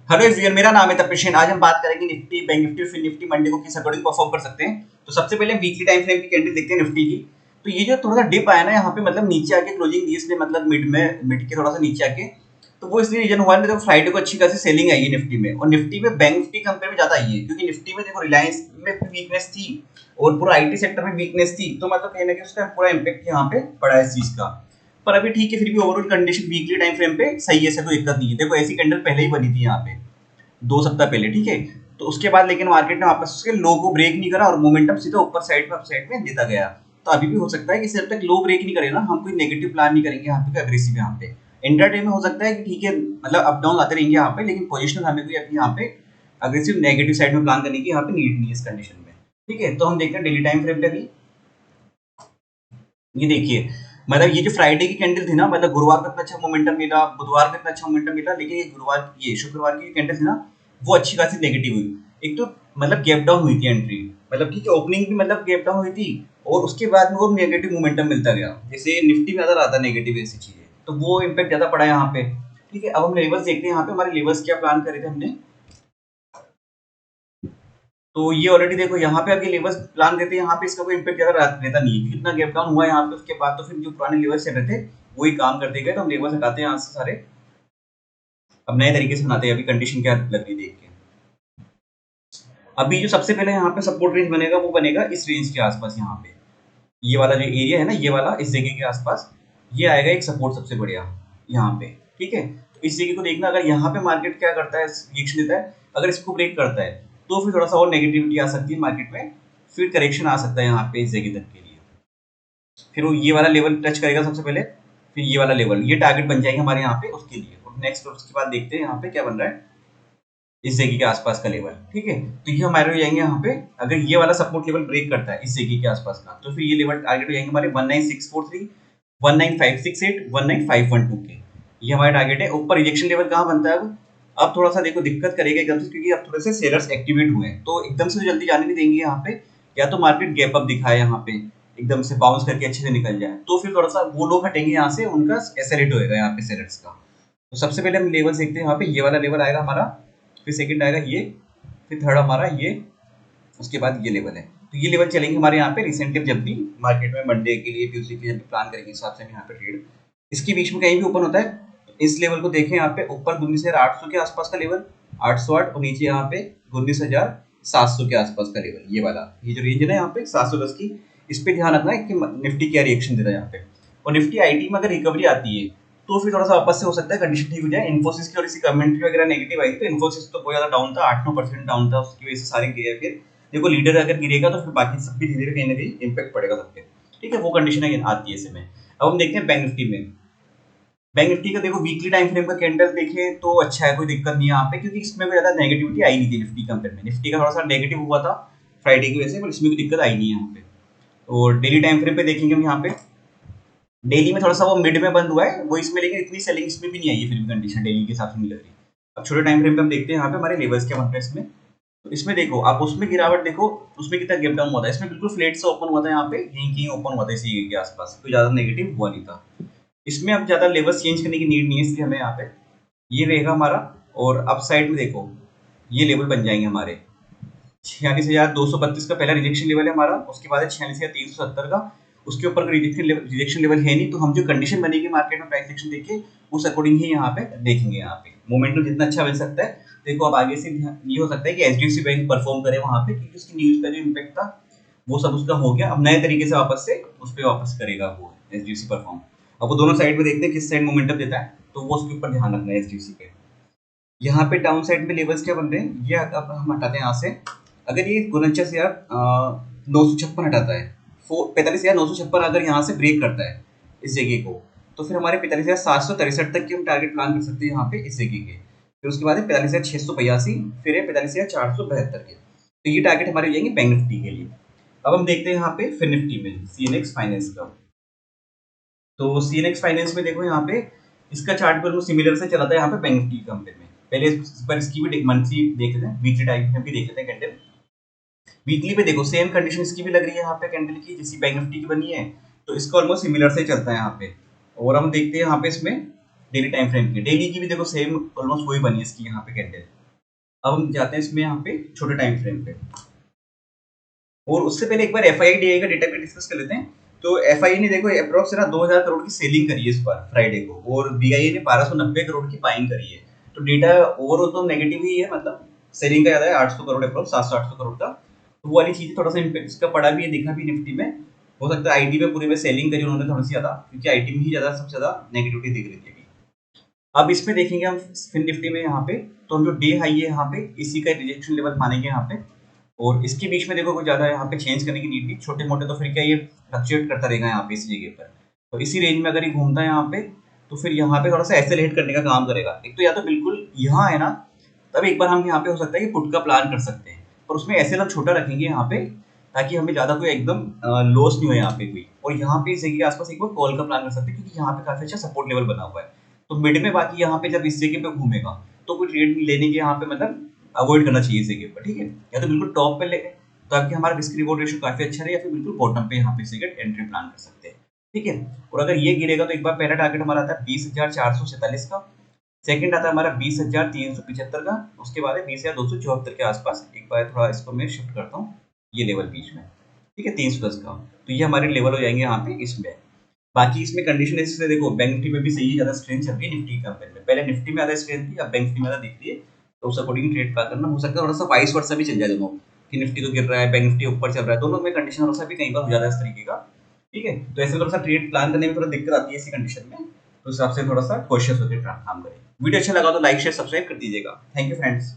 Hello everyone, मेरा नाम है तपेश। आज हम बात करेंगे निफ्टी, बैंक निफ्टी और फिर निफ्टी मंडे को किस अकॉर्डिंग परफॉर्म कर सकते हैं। तो सबसे पहले वीकली टाइम फ्रेम की कैंडल देखते हैं निफ्टी की। तो ये जो थोड़ा सा डिप आया ना यहाँ पे, मतलब नीचे आके क्लोजिंग दी इसने, मतलब मिड के थोड़ा सा नीचे आके, तो वो इसलिए रीजन हुआ है। देखो फ्राइडे को अच्छी खासी सेलिंग आई है निफ्टी में, और निफ्टी में बैंक निफ्टी कंपेयर में ज्यादा आई है, क्योंकि निफ्टी में देखो रिलायंस में वीकनेस थी और पूरा आईटी सेक्टर में वीकनेस थी, तो मतलब कहीं ना कहीं उसका पूरा इम्पैक्ट यहाँ पे पड़ा है इस चीज का। पर अभी ठीक है, फिर भी overall condition weekly time frame पे सही है, ऐसा कोई दिक्कत नहीं है। देखो ऐसी कैंडल पहले ही बनी थी यहाँ पे 2 सप्ताह पहले, ठीक है। तो उसके बाद लेकिन मार्केट ने वापस उसके लो को ब्रेक नहीं करा और मोमेंटम सीधा ऊपर साइड में अप साइड में देता गया। तो अभी भी हो सकता है कि जब तक लो ब्रेक नहीं करेगा ना, हम कोई नेगेटिव प्लान नहीं करेंगे यहाँ पे, अग्रेसिव यहाँ पे। इंट्राडे में हो सकता है कि ठीक है, मतलब अप डाउन आते रहेंगे यहाँ पे, लेकिन पोजिशनल हमें कोई अभी यहाँ पे अग्रेसिव नेगेटिव साइड में प्लान करने की यहाँ पे नीड नहीं है इस कंडीशन में। ठीक है, तो हम देखते हैं डेली टाइम फ्रेम पे भी। ये देखिए, मतलब ये जो फ्राइडे की कैंडल थी ना, मतलब गुरुवार को इतना अच्छा मोमेंटम मिला, बुधवार को इतना अच्छा मोमेंटम मिला, लेकिन ये शुक्रवार की कैंडल थी ना, वो अच्छी खासी नेगेटिव हुई। एक तो मतलब गैप डाउन हुई थी एंट्री, मतलब ठीक है ओपनिंग भी मतलब गैप डाउन हुई थी, और उसके बाद में वो नेगेटिव मोमेंटम मिलता गया, जैसे निफ्टी में ज्यादा रहा था नेगेटिव ऐसी चीजें, तो वो इम्पैक्ट ज्यादा पड़ा यहाँ पे। ठीक है, अब हम लेवल्स देखते हैं यहाँ पे, हमारे लेवल्स क्या प्लान करे थे हमने। तो ये ऑलरेडी देखो यहाँ पे अभी लेवल्स प्लान देते हैं, यहाँ पे इसका कोई इम्पैक्ट ज्यादा रहता नहीं है, कितना गैप डाउन हुआ यहाँ पे, उसके बाद तो फिर जो पुराने लेवल्स चल रहे थे वही काम करते गए। तो हम लेवल्स हटाते हैं यहाँ से सारे, अब नए तरीके से बनाते हैं, अभी कंडीशन क्या लग रही है देख के। अभी जो सबसे पहले यहाँ पे सपोर्ट रेंज बनेगा वो बनेगा इस रेंज के आसपास, यहाँ पे ये वाला जो एरिया है ना, ये वाला इस जगह के आसपास ये आएगा एक सपोर्ट सबसे बढ़िया यहाँ पे। ठीक है, तो इस जगह को देखना, अगर यहाँ पे मार्केट क्या करता है, रिएक्शन देता है, अगर इसको ब्रेक करता है तो फिर थोड़ा सा और नेगेटिविटी आ सकती है मार्केट में, फिर करेक्शन आ सकता है यहाँ पे इस जगह तक के लिए। फिर वो ये वाला लेवल टच करेगा सबसे पहले, फिर ये वाला लेवल, ये टारगेट बन जाएगा हमारे यहाँ पे उसके लिए। और नेक्स्ट उसके बाद देखते हैं यहाँ पे क्या बन रहा है इस जगह के आसपास का लेवल। ठीक है, तो ये हमारे हो जाएंगे यहाँ पे, अगर ये वाला सपोर्ट लेवल ब्रेक करता है इस जगह के आसपास का, तो फिर ये लेवल टारगेट हो जाएंगे हमारे 19643, 19568, 19512 के। ये हमारा टारगेट है। ऊपर रिजेक्शन लेवल कहाँ बनता है अब थोड़ा सा देखो दिक्कत करेगा एकदम से, क्योंकि अब थोड़े से सेलर्स एक्टिवेट हुए हैं, तो एकदम से जल्दी जाने नहीं देंगे यहाँ पे। या तो मार्केट गैप अप दिखाए यहाँ पे, एकदम से बाउंस करके अच्छे से निकल जाए, तो फिर थोड़ा सा वो लोग हटेंगे यहाँ से, उनका एसेलेट होएगा यहाँ पे सेलर्स का। तो सबसे पहले हम लेवल देखते हैं यहाँ पे, ये वाला लेवल आएगा हमारा, फिर सेकंड आएगा ये, फिर थर्ड हमारा ये, उसके बाद ये लेवल है। तो ये लेवल चलेंगे हमारे यहाँ पे रिसेंटली, जब भी मार्केट में मंडे के लिए, ट्यूसडे के लिए प्लान करेंगे हिसाब से हम यहाँ पे ट्रेड, इसके बीच में कहीं भी ओपन होता है तो इस लेवल को देखें यहाँ पे, ऊपर 19,800 के आसपास का लेवल 808, और नीचे यहाँ पे 19,700 के आसपास का लेवल, ये वाला ये जो रेंज है ना यहाँ पे 710 की, इस पे ध्यान रखना है कि निफ्टी क्या रिएक्शन दे रहा है यहाँ पे। और निफ्टी आईटी में अगर रिकवरी आती है तो फिर थोड़ा सा वापस से हो सकता है कंडीशन ठीक हो जाए। इन्फोसिस की और इसी कमेंट्री वगैरह नेगेटिव आई, तो इन्फोसिस तो बहुत ज्यादा डाउन था, 8-9% डाउन था, उसकी वजह से सारे गिरे। फिर देखो लीडर अगर गिरेगा तो फिर बाकी सब भी धीरे धीरे कहीं ना कहीं इम्पैक्ट पड़ेगा सबके। ठीक है, वो कंडीशन अगेन आती है इसमें। अब हम देखते हैं बैंक निफ्टी में। बैंक निफ्टी का देखो वीकली टाइम फ्रेम का कैंडल देखें तो अच्छा है, कोई दिक्कत नहीं है यहाँ पे, क्योंकि इसमें कोई ज्यादा नेगेटिविटी आई नहीं थी निफ्टी कंपेयर में। निफ्टी का थोड़ा सा नेगेटिव हुआ था फ्राइडे की वजह से, पर इसमें कोई दिक्कत आई नहीं है यहाँ पे। और डेली टाइम फ्रेम पे देखेंगे हम यहाँ पे, डेली में थोड़ा सा वो मिड में बंद हुआ है वो इसमें, लेकिन इतनी सेलिंग इसमें भी नहीं आई है, फिर भी कंडीशन डेली के हिसाब से नहीं लग रही। अब छोटे टाइम फ्रेम पे हम देखते हैं यहाँ पे हमारे लेवल्स क्या बन रहे हैं इसमें। तो इसमें देखो आप, उसमें गिरावट देखो, उसमें कितना गैप डाउन हुआ था, इसमें बिल्कुल फ्लैट से ओपन हुआ था, यहाँ पे यहीं कहीं ओपन हुआ था इसी के आसपास, कोई ज्यादा नेगेटिव हुआ नहीं था। इसमें अब ज्यादा लेवल्स चेंज करने की नीड नहीं है, इसलिए हमें यहाँ पे ये रहेगा हमारा। और अप साइड में देखो ये लेवल बन जाएंगे हमारे 46,232 का पहला रिजेक्शन लेवल है हमारा, उसके बाद है 46,370 का, उसके ऊपर रिजेक्शन लेवल है नहीं, तो हम जो कंडीशन बनेगी मार्केट में प्राइस एक्शन देख के उस अकॉर्डिंग ही यहाँ पे देखेंगे। यहाँ पे मोमेंटम जितना अच्छा मिल सकता है, देखो अब आगे से ये हो सकता है कि एचडीएफसी बैंक परफॉर्म करे वहां पे, क्योंकि उसकी न्यूज का जो इम्पैक्ट था वो सब उसका हो गया, अब नए तरीके से वापस से उस पर वापस करेगा वो एचडीएफसी परफॉर्म। अब वो दोनों साइड में देखते हैं किस साइड मोमेंटम देता है, तो वो उसके ऊपर ध्यान रखना है एचडीएफसी पे। यहाँ पे डाउन साइड में लेवल्स क्या बन रहे हैं, ये अब हम हटाते हैं यहाँ से। अगर ये 49,956 हटाता है, 45,956 अगर यहाँ से ब्रेक करता है इस जगह को, तो फिर हमारे 45,763 तक की हम टारगेट प्लान कर सकते हैं यहाँ पे इस जगह के। फिर उसके बाद है 45,682, फिर है 45,472 के। तो ये टारगेट हमारे हो जाएंगे बैंक निफ्टी के लिए। अब हम देखते हैं यहाँ पे फिर निफ्टी में सीएनएक्स फाइनेंस का। तो सीएनएक्स फाइनेंस में देखो यहाँ पे इसका चार्ट पर सिमिलर से चला था यहाँ पे बैंक निफ्टी कंपेयर में। पहले इस पर इसकी भी मंथली देख लेते हैं, वीकली टाइम में भी देख लेते हैं कैंडल। वीकली पे देखो सेम कंडीशन इसकी भी लग रही है यहाँ पे कैंडल की, जैसी बैंक निफ्टी की बनी है, तो इसका ऑलमोस्ट सिमिलर से चलता है यहाँ पे। और हम देखते हैं यहाँ पे इसमें डेली टाइम फ्रेम की, डेली की भी देखो सेम ऑलमोस्ट वही बनी है इसकी यहाँ पे कैंडल। अब हम जाते हैं इसमें यहाँ पे छोटे टाइम फ्रेम पे, और उससे पहले एक बार FII का डेटा भी डिस्कस कर लेते हैं। तो FII ने देखो अप्रोक्स ना 2000 करोड़ की सेलिंग करी है इस बार फ्राइडे को, और BIA ने 1290 करोड़ की बाइंग करी है। तो डेटा ओवरऑल तो नेगेटिव ही है, मतलब सेलिंग का ज्यादा है 800 करोड़ अप्रोक्स, 700-800 करोड़ का। तो वो वाली चीज थोड़ा सा इम्पैक्ट इसका पड़ा भी है, दिखा भी निफ्टी में। हो सकता है IT में पूरे में सेलिंग करी उन्होंने थोड़ी सी ज्यादा, क्योंकि IT में ही ज्यादा सबसे ज्यादा नेगेटिविटी दिख रही थी अभी। अब इसमें देखेंगे हम फिन निफ्टी में यहाँ पे, तो हम जो डे हाई है यहाँ पे इसी का रिजेक्शन लेवल मानेंगे यहाँ पे, और इसके बीच में देखो कुछ ज्यादा यहाँ पे चेंज करने की नीड नहीं, छोटे मोटे तो फिर क्या ये फ्लक्चुएट करता रहेगा यहाँ पे इसी जगह पर। तो इसी रेंज में अगर ये घूमता है यहाँ पे, तो फिर यहाँ पे थोड़ा सा एक्सेलरेट करने का काम करेगा। एक तो या तो बिल्कुल यहाँ है ना, तब एक बार हम यहाँ पे हो सकता है कि पुट का प्लान कर सकते हैं, पर उसमें ऐसे हम छोटा रखेंगे यहाँ पे, ताकि हमें ज्यादा कोई एकदम लॉस नहीं हो यहाँ पे कोई। और यहाँ पे इस जगह के आसपास एक बार कॉल का प्लान कर सकते हैं, क्योंकि यहाँ पे काफी अच्छा सपोर्ट लेवल बना हुआ है। तो मिड में बाकी यहाँ पे जब इस जगह पे घूमेगा, तो कोई ट्रेड लेने के यहाँ पे मतलब अवॉइड करना चाहिए इस जगह पर, ठीक है। या तो बिल्कुल टॉप पे ले, तो आपकी हमारा रिस्क रिवॉर्ड रेशियो काफी अच्छा रहे, या फिर बिल्कुल बॉटम पे यहाँ पे इस जगह एंट्री प्लान कर सकते हैं, ठीक है। और अगर ये गिरेगा तो एक बार पहला टारगेट हमारा आता है 20,446 का, सेकंड आता है हमारा 20,375 का, उसके बाद है 20,274 के आसपास। एक बार थोड़ा इसको मैं शिफ्ट करता हूँ ये लेवल बीच में, ठीक है, 310 का। तो ये हमारे लेवल हो जाएंगे यहाँ पे इसमें। बाकी इसमें कंडीशन ऐसे देखो, बैंक निफ्टी में भी सही है, ज्यादा स्ट्रेंथ चल रही है निफ्टी कंपेयर में। पहले निफ्टी में ज्यादा स्ट्रेंथ थी, अब बैंक निफ्टी में ज्यादा दिख रही है। तो उस अकॉर्डिंग ट्रेड प्लान करना, हो सकता है थोड़ा सा वाइस वर्सा भी चल जाए दोनों, कि निफ्टी तो गिर रहा है, बैंक निफ्टी ऊपर चल रहा है, दोनों में कंडीशन थोड़ा सा भी कई बार हो जाता है इस तरीके का, ठीक है। तो ऐसे थोड़ा सा ट्रेड प्लान करने में थोड़ा दिक्कत आती है इसी कंडीशन में, तो उस हिसाब से थोड़ा सा कॉशियस होकर काम करें। वीडियो अच्छा लगा तो लाइक शेयर सब्सक्राइब कर दीजिएगा। Thank you friends.